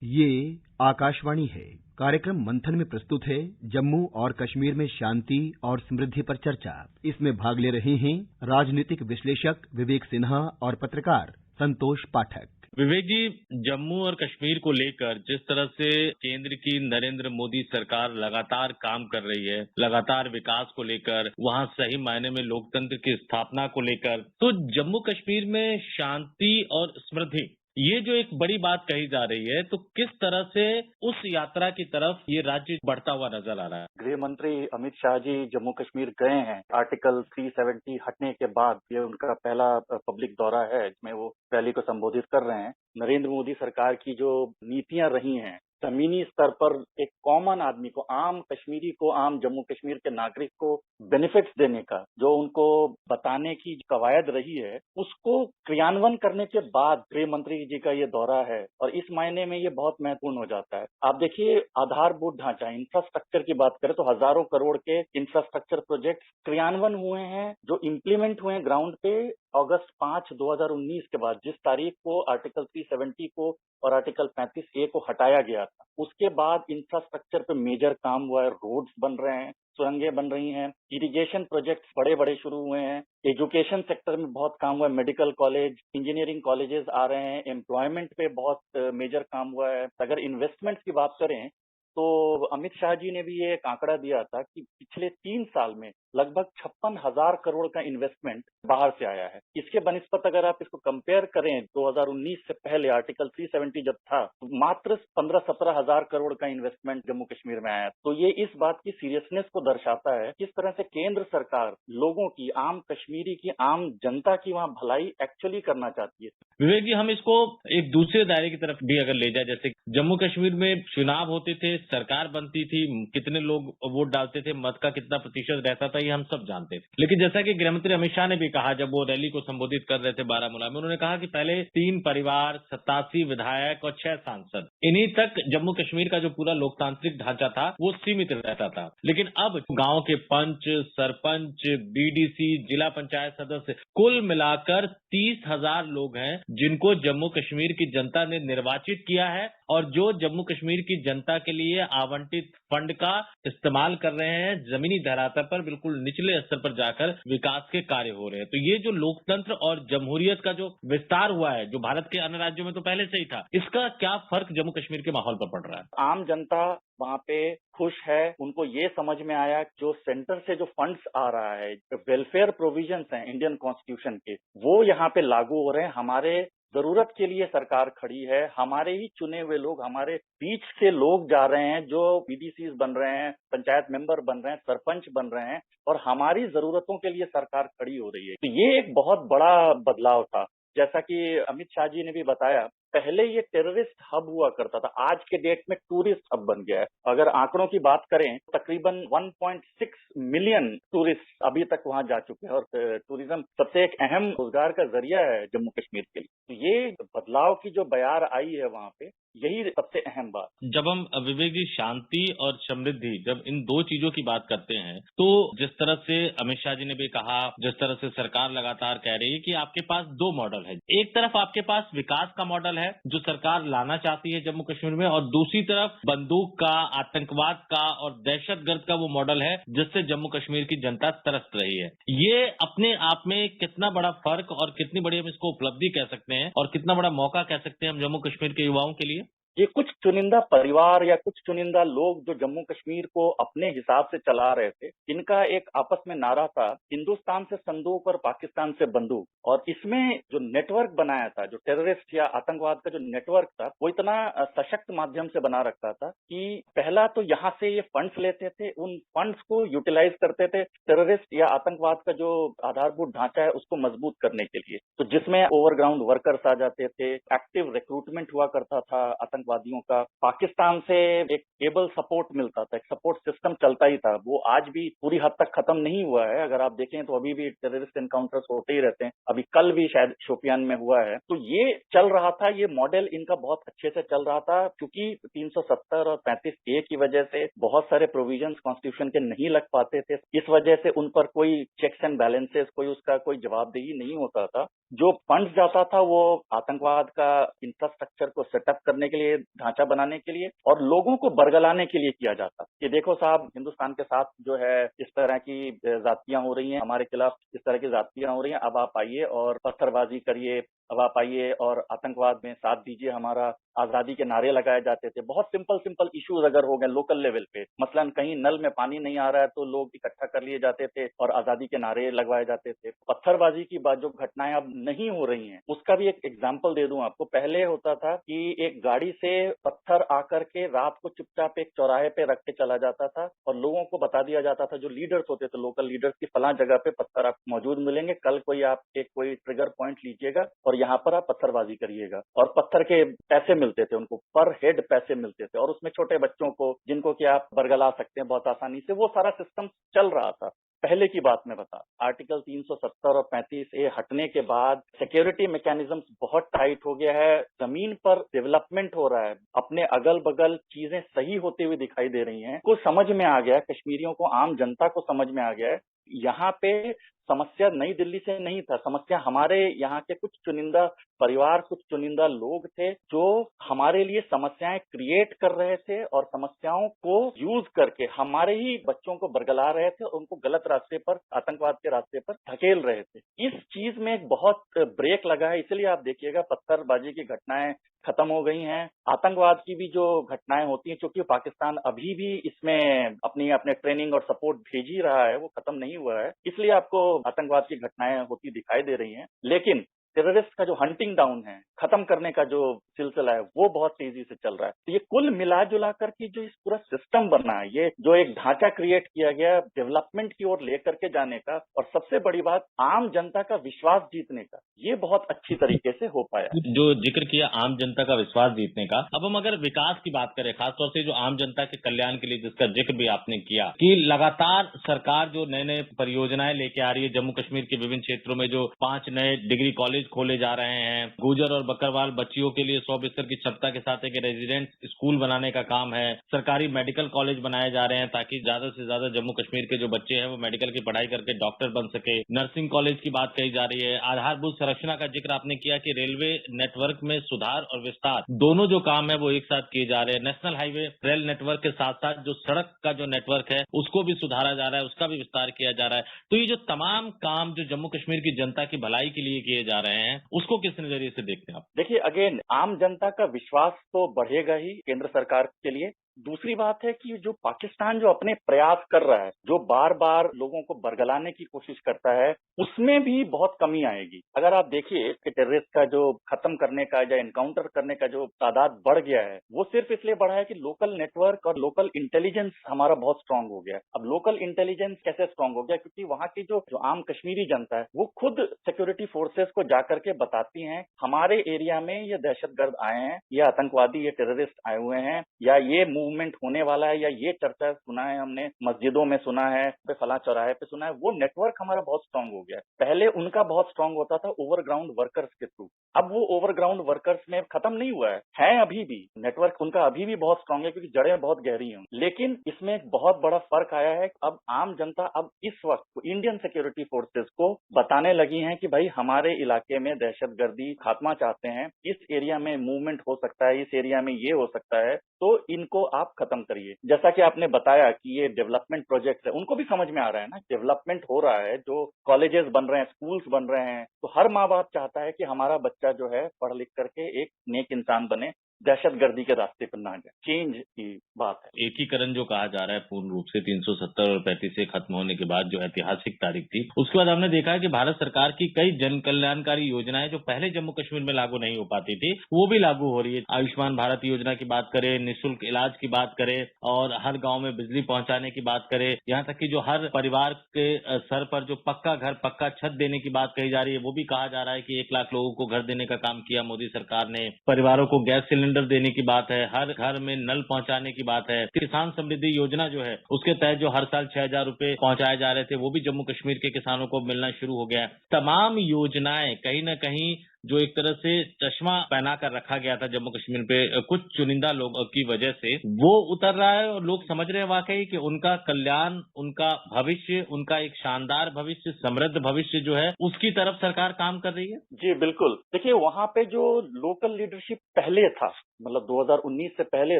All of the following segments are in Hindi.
ये आकाशवाणी है। कार्यक्रम मंथन में प्रस्तुत है जम्मू और कश्मीर में शांति और समृद्धि पर चर्चा। इसमें भाग ले रहे हैं राजनीतिक विश्लेषक विवेक सिन्हा और पत्रकार संतोष पाठक। विवेक जी, जम्मू और कश्मीर को लेकर जिस तरह से केंद्र की नरेंद्र मोदी सरकार लगातार काम कर रही है, लगातार विकास को लेकर, वहां सही मायने में लोकतंत्र की स्थापना को लेकर, तो जम्मू कश्मीर में शांति और समृद्धि, ये जो एक बड़ी बात कही जा रही है, तो किस तरह से उस यात्रा की तरफ ये राज्य बढ़ता हुआ नजर आ रहा है? गृह मंत्री अमित शाह जी जम्मू कश्मीर गए हैं। आर्टिकल 370 हटने के बाद ये उनका पहला पब्लिक दौरा है जिसमें वो रैली को संबोधित कर रहे हैं। नरेंद्र मोदी सरकार की जो नीतियां रही हैं, जमीनी स्तर पर एक कॉमन आदमी को, आम कश्मीरी को, आम जम्मू कश्मीर के नागरिक को बेनिफिट्स देने का जो उनको बताने की कवायद रही है, उसको क्रियान्वयन करने के बाद गृह मंत्री जी का ये दौरा है और इस मायने में ये बहुत महत्वपूर्ण हो जाता है। आप देखिए, आधारभूत ढांचा, इंफ्रास्ट्रक्चर की बात करें तो हजारों करोड़ के इंफ्रास्ट्रक्चर प्रोजेक्ट क्रियान्वयन हुए हैं, जो इम्प्लीमेंट हुए हैं ग्राउंड पे अगस्त 5, 2019 के बाद, जिस तारीख को आर्टिकल 370 को और आर्टिकल 35A को हटाया गया था। उसके बाद इंफ्रास्ट्रक्चर पे मेजर काम हुआ है, रोड्स बन रहे हैं, सुरंगें बन रही हैं, इरिगेशन प्रोजेक्ट्स बड़े बड़े शुरू हुए हैं, एजुकेशन सेक्टर में बहुत काम हुआ है, मेडिकल कॉलेज, इंजीनियरिंग कॉलेजेस आ रहे हैं, एम्प्लॉयमेंट पे बहुत मेजर काम हुआ है। अगर इन्वेस्टमेंट्स की बात करें तो अमित शाह जी ने भी ये एक आंकड़ा दिया था कि पिछले 3 साल में लगभग 56,000 करोड़ का इन्वेस्टमेंट बाहर से आया है। इसके बनिस्पत अगर आप इसको कंपेयर करें 2019 से पहले, आर्टिकल 370 जब था, मात्र 15-17 हजार करोड़ का इन्वेस्टमेंट जम्मू कश्मीर में आया। तो ये इस बात की सीरियसनेस को दर्शाता है किस तरह से केंद्र सरकार लोगों की, आम कश्मीरी की, आम जनता की वहाँ भलाई एक्चुअली करना चाहती है। विवेक जी, हम इसको एक दूसरे दायरे की तरफ भी अगर ले जाए, जैसे जम्मू कश्मीर में चुनाव होते थे, सरकार बनती थी, कितने लोग वोट डालते थे, मत का कितना प्रतिशत रहता था, ये हम सब जानते थे। लेकिन जैसा कि गृहमंत्री अमित शाह ने भी कहा जब वो रैली को संबोधित कर रहे थे बारामूला में, उन्होंने कहा कि पहले 3 परिवार, 87 विधायक और 6 सांसद, इन्हीं तक जम्मू कश्मीर का जो पूरा लोकतांत्रिक ढांचा था वो सीमित रहता था। लेकिन अब गांव के पंच, सरपंच, बीडीसी, जिला पंचायत सदस्य, कुल मिलाकर 30,000 लोग हैं जिनको जम्मू कश्मीर की जनता ने निर्वाचित किया है और जो जम्मू कश्मीर की जनता के लिए आवंटित फंड का इस्तेमाल कर रहे हैं, जमीनी धरातल पर बिल्कुल निचले स्तर पर जाकर विकास के कार्य हो रहे हैं। तो ये जो लोकतंत्र और जमहूरियत का जो विस्तार हुआ है, जो भारत के अन्य राज्यों में तो पहले से ही था, इसका क्या फर्क जम्मू कश्मीर के माहौल पर पड़ रहा है? आम जनता वहाँ पे खुश है। उनको ये समझ में आया जो सेंटर से जो फंड्स आ रहा है, वेलफेयर प्रोविजंस हैं इंडियन कॉन्स्टिट्यूशन के, वो यहाँ पे लागू हो रहे हैं। हमारे जरूरत के लिए सरकार खड़ी है, हमारे ही चुने हुए लोग, हमारे बीच के लोग जा रहे हैं, जो बीडीसीज बन रहे हैं, पंचायत मेंबर बन रहे हैं, सरपंच बन रहे हैं और हमारी जरूरतों के लिए सरकार खड़ी हो रही है। तो ये एक बहुत बड़ा बदलाव था। जैसा कि अमित शाह जी ने भी बताया, पहले ये टेररिस्ट हब हुआ करता था, आज के डेट में टूरिस्ट हब बन गया है। अगर आंकड़ों की बात करें, तकरीबन 1.6 मिलियन टूरिस्ट अभी तक वहां जा चुके हैं और टूरिज्म सबसे एक अहम रोजगार का जरिया है जम्मू कश्मीर के लिए। तो ये बदलाव की जो बयार आई है वहां पे, यही सबसे अहम बात। जब हम विवेक जी शांति और समृद्धि, जब इन 2 चीजों की बात करते हैं, तो जिस तरह से अमित शाह जी ने भी कहा, जिस तरह से सरकार लगातार कह रही है कि आपके पास 2 मॉडल है। एक तरफ आपके पास विकास का मॉडल है जो सरकार लाना चाहती है जम्मू कश्मीर में, और दूसरी तरफ बंदूक का, आतंकवाद का और दहशतगर्द का वो मॉडल है जिससे जम्मू कश्मीर की जनता तरस रही है। ये अपने आप में कितना बड़ा फर्क और कितनी बड़ी हम इसको उपलब्धि कह सकते हैं और कितना बड़ा मौका कह सकते हैं हम जम्मू कश्मीर के युवाओं के लिए? ये कुछ चुनिंदा परिवार या कुछ चुनिंदा लोग जो जम्मू कश्मीर को अपने हिसाब से चला रहे थे, इनका एक आपस में नारा था, हिंदुस्तान से संदूक और पाकिस्तान से बंदूक। और इसमें जो नेटवर्क बनाया था, जो टेररिस्ट या आतंकवाद का जो नेटवर्क था, वो इतना सशक्त माध्यम से बना रखता था कि पहला तो यहाँ से ये फंड्स लेते थे, उन फंड्स को यूटिलाइज करते थे टेररिस्ट या आतंकवाद का जो आधारभूत ढांचा है उसको मजबूत करने के लिए। तो जिसमें ओवरग्राउंड वर्कर्स आ जाते थे, एक्टिव रिक्रूटमेंट हुआ करता था आतंकवादियों का। पाकिस्तान से एक एबल सपोर्ट मिलता था, एक सपोर्ट सिस्टम चलता ही था। वो आज भी पूरी हद तक खत्म नहीं हुआ है। अगर आप देखें तो अभी भी टेररिस्ट एनकाउंटर्स होते ही रहते हैं। अभी कल भी शायद शोपियान में हुआ है। तो ये चल रहा था, ये मॉडल इनका बहुत अच्छे से चल रहा था, क्योंकि 370 और 35A की वजह से बहुत सारे प्रोविजंस कॉन्स्टिट्यूशन के नहीं लग पाते थे। इस वजह से उन पर कोई चेक्स एंड बैलेंसेस, कोई जवाबदेही नहीं होता था। जो फंड्स जाता था वो आतंकवाद का इंफ्रास्ट्रक्चर को सेटअप करने के लिए, ढांचा बनाने के लिए और लोगों को बरगलाने के लिए किया जाता। कि देखो साहब, हिंदुस्तान के साथ जो है इस तरह की जातियां हो रही हैं, हमारे खिलाफ इस तरह की जातियां हो रही हैं, अब आप आइए और पत्थरबाजी करिए, अब आप आइए और आतंकवाद में साथ दीजिए हमारा। आजादी के नारे लगाए जाते थे। बहुत सिंपल इश्यूज अगर हो गए लोकल लेवल पे, मसलन कहीं नल में पानी नहीं आ रहा है तो लोग इकट्ठा कर लिए जाते थे और आजादी के नारे लगवाए जाते थे। पत्थरबाजी की बात, जो घटनाएं अब नहीं हो रही हैं, उसका भी एक एग्जाम्पल दे दूं आपको। पहले होता था कि एक गाड़ी से पत्थर आकर के रात को चुपचाप एक चौराहे पे रख के चला जाता था और लोगों को बता दिया जाता था, जो लीडर्स होते थे, लोकल लीडर्स, की फलां जगह पे पत्थर आप मौजूद मिलेंगे, कल कोई ट्रिगर पॉइंट लीजिएगा और यहाँ पर आप पत्थरबाजी करिएगा। और पत्थर के पैसे मिलते थे उनको, पर हेड पैसे मिलते थे, और उसमें छोटे बच्चों को, जिनको कि आप बरगला सकते हैं बहुत आसानी से, वो सारा सिस्टम चल रहा था। पहले की बात मैं बता, आर्टिकल 370 और 35A हटने के बाद सिक्योरिटी मैकेनिज्म बहुत टाइट हो गया है। जमीन पर डेवलपमेंट हो रहा है, अपने अगल बगल चीजें सही होते हुए दिखाई दे रही हैं। को समझ में आ गया, कश्मीरियों को, आम जनता को समझ में आ गया है, यहाँ पे समस्या नई दिल्ली से नहीं था। समस्या हमारे यहाँ के कुछ चुनिंदा परिवार, कुछ चुनिंदा लोग थे जो हमारे लिए समस्याएं क्रिएट कर रहे थे और समस्याओं को यूज करके हमारे ही बच्चों को बरगला रहे थे और उनको गलत रास्ते पर, आतंकवाद के रास्ते पर धकेल रहे थे। इस चीज में एक बहुत ब्रेक लगा है। इसलिए आप देखिएगा पत्थरबाजी की घटनाएं खत्म हो गई हैं। आतंकवाद की भी जो घटनाएं होती हैं, क्योंकि पाकिस्तान अभी भी इसमें अपने ट्रेनिंग और सपोर्ट भेज ही रहा है, वो खत्म नहीं हुआ है, इसलिए आपको आतंकवाद की घटनाएं होती दिखाई दे रही हैं। लेकिन टेररिस्ट का जो हंटिंग डाउन है, खत्म करने का जो सिलसिला है, वो बहुत तेजी से चल रहा है। तो ये कुल मिला जुला कर की जो इस पूरा सिस्टम बना है, ये जो एक ढांचा क्रिएट किया गया डेवलपमेंट की ओर लेकर के जाने का, और सबसे बड़ी बात आम जनता का विश्वास जीतने का, ये बहुत अच्छी तरीके से हो पाया। जो जिक्र किया आम जनता का विश्वास जीतने का, अब हम अगर विकास की बात करें, खासतौर से जो आम जनता के कल्याण के लिए, जिसका जिक्र भी आपने किया कि लगातार सरकार जो नए नए परियोजनाएं लेके आ रही है, जम्मू कश्मीर के विभिन्न क्षेत्रों में जो 5 नए डिग्री कॉलेज खोले जा रहे हैं, गुजर और बकरवाल बच्चियों के लिए 100 बिस्तर की क्षमता के साथ एक रेजिडेंट स्कूल बनाने का काम है, सरकारी मेडिकल कॉलेज बनाए जा रहे हैं ताकि ज्यादा से ज्यादा जम्मू कश्मीर के जो बच्चे हैं वो मेडिकल की पढ़ाई करके डॉक्टर बन सके, नर्सिंग कॉलेज की बात कही जा रही है, आधारभूत संरचना का जिक्र आपने किया कि रेलवे नेटवर्क में सुधार और विस्तार दोनों जो काम है वो एक साथ किए जा रहे हैं, नेशनल हाईवे रेल नेटवर्क के साथ साथ जो सड़क का जो नेटवर्क है उसको भी सुधारा जा रहा है, उसका भी विस्तार किया जा रहा है। तो ये जो तमाम काम जो जम्मू कश्मीर की जनता की भलाई के लिए किए जा रहे हैं, उसको किस नजरिए से देखते हैं आप? देखिए, अगेन आम जनता का विश्वास तो बढ़ेगा ही केंद्र सरकार के लिए। दूसरी बात है कि जो पाकिस्तान जो अपने प्रयास कर रहा है, जो बार बार लोगों को बरगलाने की कोशिश करता है, उसमें भी बहुत कमी आएगी। अगर आप देखिए कि टेररिस्ट का जो खत्म करने का या एनकाउंटर करने का जो तादाद बढ़ गया है, वो सिर्फ इसलिए बढ़ा है कि लोकल नेटवर्क और लोकल इंटेलिजेंस हमारा बहुत स्ट्रांग हो गया है। अब लोकल इंटेलिजेंस कैसे स्ट्रांग हो गया? क्योंकि वहाँ की जो आम कश्मीरी जनता है, वो खुद सिक्योरिटी फोर्सेस को जाकर के बताती हैं, हमारे एरिया में ये दहशतगर्द आए हैं, ये आतंकवादी, ये टेररिस्ट आए हुए हैं, या ये मूवमेंट होने वाला है, या ये चर्चा सुना है हमने, मस्जिदों में सुना है, फला चौराहे पे सुना है। वो नेटवर्क हमारा बहुत स्ट्रांग हो गया है। पहले उनका बहुत स्ट्रांग होता था ओवरग्राउंड वर्कर्स के थ्रू, अब वो ओवरग्राउंड वर्कर्स में खत्म नहीं हुआ है अभी भी नेटवर्क उनका अभी भी बहुत स्ट्रांग है, क्योंकि जड़ें बहुत गहरी हैं। लेकिन इसमें एक बहुत बड़ा फर्क आया है, अब आम जनता अब इस वक्त इंडियन सिक्योरिटी फोर्सेस को बताने लगी है कि भाई हमारे इलाके में दहशतगर्दी खात्मा चाहते हैं, इस एरिया में मूवमेंट हो सकता है, इस एरिया में ये हो सकता है, तो इनको आप खत्म करिए। जैसा कि आपने बताया कि ये डेवलपमेंट प्रोजेक्ट है, उनको भी समझ में आ रहा है ना, डेवलपमेंट हो रहा है, जो कॉलेजेस बन रहे हैं, स्कूल्स बन रहे हैं, तो हर माँ बाप चाहता है कि हमारा बच्चा जो है पढ़ लिख करके एक नेक इंसान बने, दहशतगर्दी के रास्ते पर ना जाए। चेंज की बात है। एकीकरण जो कहा जा रहा है पूर्ण रूप से 370 और 35 से खत्म होने के बाद, जो ऐतिहासिक तारीख थी, उसके बाद हमने देखा है कि भारत सरकार की कई जन कल्याणकारी योजनाएं जो पहले जम्मू कश्मीर में लागू नहीं हो पाती थी, वो भी लागू हो रही है। आयुष्मान भारत योजना की बात करें, निःशुल्क इलाज की बात करें, और हर गांव में बिजली पहुंचाने की बात करें, यहाँ तक कि जो हर परिवार के सर पर जो पक्का घर, पक्का छत देने की बात कही जा रही है, वो भी कहा जा रहा है कि 1 लाख लोगों को घर देने का काम किया मोदी सरकार ने। परिवारों को गैस सिलेंडर देने की बात है, हर घर में नल पहुंचाने की बात है। किसान समृद्धि योजना जो है उसके तहत जो हर साल 6,000 रुपए पहुंचाए जा रहे थे वो भी जम्मू कश्मीर के किसानों को मिलना शुरू हो गया है। तमाम योजनाएं कहीं न कहीं जो एक तरह से चश्मा पहना कर रखा गया था जम्मू कश्मीर पे कुछ चुनिंदा लोगों की वजह से, वो उतर रहा है और लोग समझ रहे हैं वाकई कि उनका कल्याण, उनका भविष्य, उनका एक शानदार भविष्य, समृद्ध भविष्य जो है उसकी तरफ सरकार काम कर रही है। जी बिल्कुल। देखिए वहाँ पे जो लोकल लीडरशिप पहले था, मतलब 2019 से पहले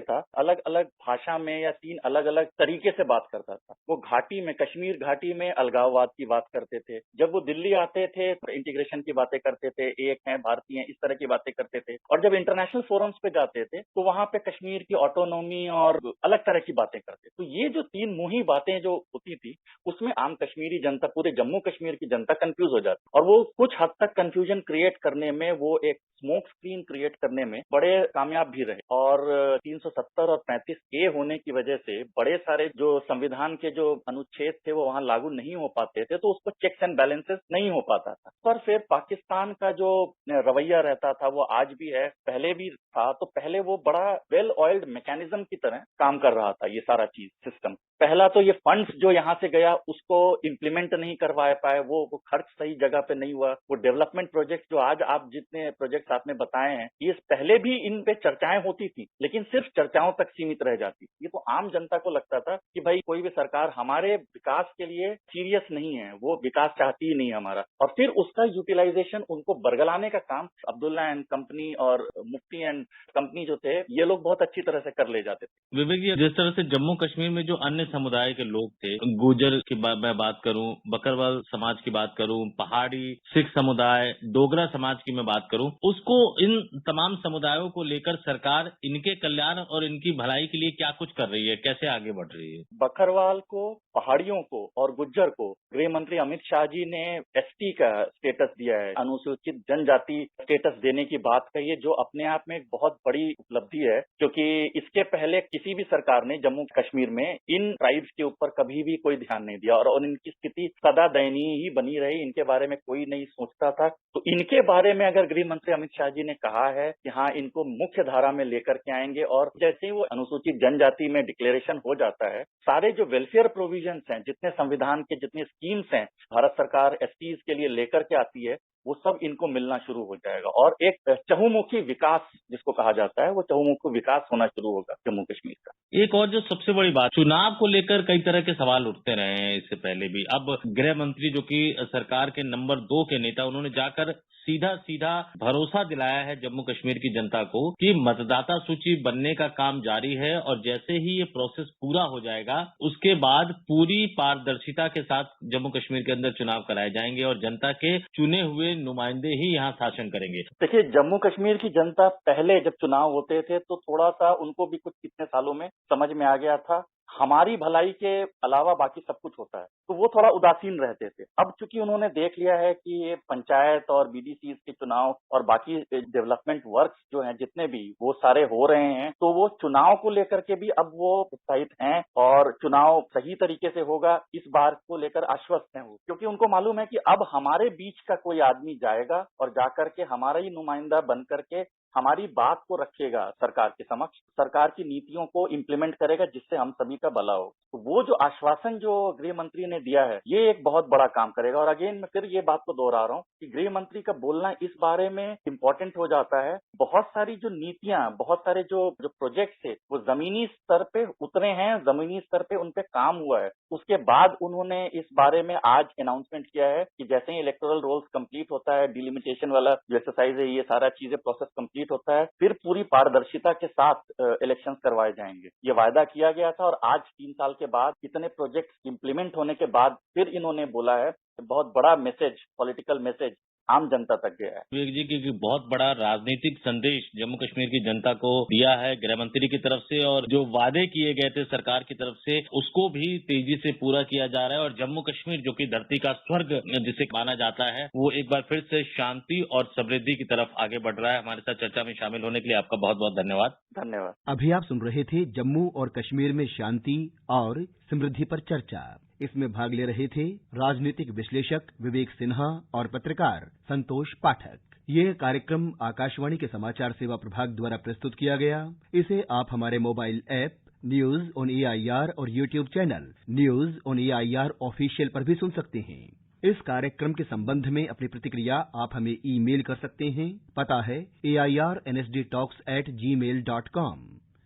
था, अलग अलग भाषा में या 3 अलग अलग तरीके से बात करता था। वो घाटी में, कश्मीर घाटी में अलगाववाद की बात करते थे। जब वो दिल्ली आते थे तो इंटीग्रेशन की बातें करते थे, एक है भारतीय हैं, इस तरह की बातें करते थे। और जब इंटरनेशनल फोरम्स पे जाते थे तो वहाँ पे कश्मीर की ऑटोनॉमी और अलग तरह की बातें करते। तो ये जो 3 मुही बातें जो होती थी उसमें आम कश्मीरी जनता, पूरे जम्मू कश्मीर की जनता कंफ्यूज हो जाती, और वो कुछ हद तक कंफ्यूजन क्रिएट करने में, वो एक स्मोक स्क्रीन क्रिएट करने में बड़े कामयाब भी रहे। और 370 और 35A होने की वजह से बड़े सारे जो संविधान के जो अनुच्छेद थे वो वहां लागू नहीं हो पाते थे, तो उसको चेक्स एंड बैलेंसेस नहीं हो पाता था। पर फिर पाकिस्तान का जो रवैया रहता था वो आज भी है, पहले भी था। तो पहले वो बड़ा वेल ऑयल्ड मैकेनिज्म की तरह काम कर रहा था, ये सारा चीज सिस्टम। पहला तो ये फंड्स जो यहाँ से गया उसको इम्प्लीमेंट नहीं करवा पाए, वो खर्च सही जगह पे नहीं हुआ। वो डेवलपमेंट प्रोजेक्ट जो आज आप जितने प्रोजेक्ट आपने बताए हैं, ये पहले भी इन पे चर्चाएं होती थी, लेकिन सिर्फ चर्चाओं तक सीमित रह जाती। ये तो आम जनता को लगता था कि भाई कोई भी सरकार हमारे विकास के लिए सीरियस नहीं है, वो विकास चाहती ही नहीं हमारा। और फिर उसका यूटिलाइजेशन, उनको बरगलाने का काम अब्दुल्ला एंड कंपनी और मुफ्ती एंड कंपनी जो थे, ये लोग बहुत अच्छी तरह से कर ले जाते थे। विवेक जी, जिस तरह से जम्मू कश्मीर में जो अन्य समुदाय के लोग थे, गुर्जर की मैं बात करूं, बकरवाल समाज की बात करूं, पहाड़ी, सिख समुदाय, डोगरा समाज की मैं बात करूं, उसको इन तमाम समुदायों को लेकर सरकार इनके कल्याण और इनकी भलाई के लिए क्या कुछ कर रही है, कैसे आगे बढ़ रही है? बकरवाल को, पहाड़ियों को और गुज्जर को गृह मंत्री अमित शाह जी ने एसटी का स्टेटस दिया है, अनुसूचित जनजाति स्टेटस देने की बात कही है, जो अपने आप में एक बहुत बड़ी उपलब्धि है, क्योंकि इसके पहले किसी भी सरकार ने जम्मू कश्मीर में इन ट्राइब्स के ऊपर कभी भी कोई ध्यान नहीं दिया, और इनकी स्थिति सदा दयनीय ही बनी रही। इनके बारे में कोई नहीं सोचता था। तो इनके बारे में अगर गृह मंत्री अमित शाह जी ने कहा है कि हाँ, इनको मुख्य धारा में लेकर के आएंगे, और जैसे ही वो अनुसूचित जनजाति में डिक्लेरेशन हो जाता है, सारे जो वेलफेयर प्रोविजंस हैं, जितने संविधान के जितने स्कीम्स हैं भारत सरकार एसटीज के लिए लेकर के आती है, वो सब इनको मिलना शुरू हो जाएगा। और एक चहुमुखी विकास जिसको कहा जाता है, वो चहुमुखी विकास होना शुरू होगा जम्मू कश्मीर का। एक और जो सबसे बड़ी बात, चुनाव को लेकर कई तरह के सवाल उठते रहे हैं इससे पहले भी। अब गृह मंत्री जो कि सरकार के नंबर 2 के नेता, उन्होंने जाकर सीधा भरोसा दिलाया है जम्मू कश्मीर की जनता को कि मतदाता सूची बनने का काम जारी है, और जैसे ही ये प्रोसेस पूरा हो जाएगा उसके बाद पूरी पारदर्शिता के साथ जम्मू कश्मीर के अंदर चुनाव कराए जाएंगे और जनता के चुने हुए नुमाइंदे ही यहाँ शासन करेंगे। देखिए, जम्मू कश्मीर की जनता पहले जब चुनाव होते थे तो थोड़ा सा उनको भी कुछ कितने सालों में समझ में आ गया था, हमारी भलाई के अलावा बाकी सब कुछ होता है, तो वो थोड़ा उदासीन रहते थे। अब चूंकि उन्होंने देख लिया है कि ये पंचायत और बीडीसी के चुनाव और बाकी डेवलपमेंट वर्क्स जो हैं जितने भी, वो सारे हो रहे हैं, तो वो चुनाव को लेकर के भी अब वो उत्साहित हैं, और चुनाव सही तरीके से होगा इस बार को लेकर आश्वस्त हैं वो, क्योंकि उनको मालूम है कि अब हमारे बीच का कोई आदमी जाएगा और जाकर के हमारा ही नुमाइंदा बन करके हमारी बात को रखेगा सरकार के समक्ष, सरकार की नीतियों को इम्प्लीमेंट करेगा, जिससे हम सभी का भला हो। तो वो जो आश्वासन जो गृह मंत्री ने दिया है, ये एक बहुत बड़ा काम करेगा। और अगेन मैं फिर ये बात को दोहरा रहा हूँ कि गृह मंत्री का बोलना इस बारे में इम्पोर्टेंट हो जाता है। बहुत सारी जो नीतियां, बहुत सारे जो प्रोजेक्ट थे, वो जमीनी स्तर पे उतरे हैं, जमीनी स्तर पे उन पे काम हुआ है। उसके बाद उन्होंने इस बारे में आज अनाउंसमेंट किया है कि जैसे ही इलेक्टोरल रोल्स कंप्लीट होता है, डिलिमिटेशन वाला जो एक्सरसाइज है, ये सारा चीजें प्रोसेस कंप्लीट होता है, फिर पूरी पारदर्शिता के साथ इलेक्शंस करवाए जाएंगे। ये वायदा किया गया था, और आज 3 साल के बाद इतने प्रोजेक्ट इम्प्लीमेंट होने के बाद फिर इन्होंने बोला है, बहुत बड़ा मैसेज, पॉलिटिकल मैसेज आम जनता तक गया है। विवेक जी, क्योंकि बहुत बड़ा राजनीतिक संदेश जम्मू कश्मीर की जनता को दिया है गृह मंत्री की तरफ से, और जो वादे किए गए थे सरकार की तरफ से उसको भी तेजी से पूरा किया जा रहा है, और जम्मू कश्मीर जो कि धरती का स्वर्ग जिसे माना जाता है, वो एक बार फिर से शांति और समृद्धि की तरफ आगे बढ़ रहा है। हमारे साथ चर्चा में शामिल होने के लिए आपका बहुत बहुत धन्यवाद। धन्यवाद। अभी आप सुन रहे थे जम्मू और कश्मीर में शांति और समृद्धि पर चर्चा। इसमें भाग ले रहे थे राजनीतिक विश्लेषक विवेक सिन्हा और पत्रकार संतोष पाठक। ये कार्यक्रम आकाशवाणी के समाचार सेवा प्रभाग द्वारा प्रस्तुत किया गया। इसे आप हमारे mobile app news on AIR और YouTube channel news on AIR official पर भी सुन सकते हैं। इस कार्यक्रम के संबंध में अपनी प्रतिक्रिया आप हमें ईमेल कर सकते हैं। पता है airnsdtalks@gmail.com।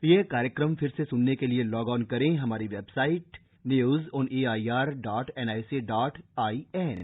यह कार्यक्रम फिर से सुनने के लिए लॉग ऑन करें हमारी वेबसाइट newsonair.nic.in।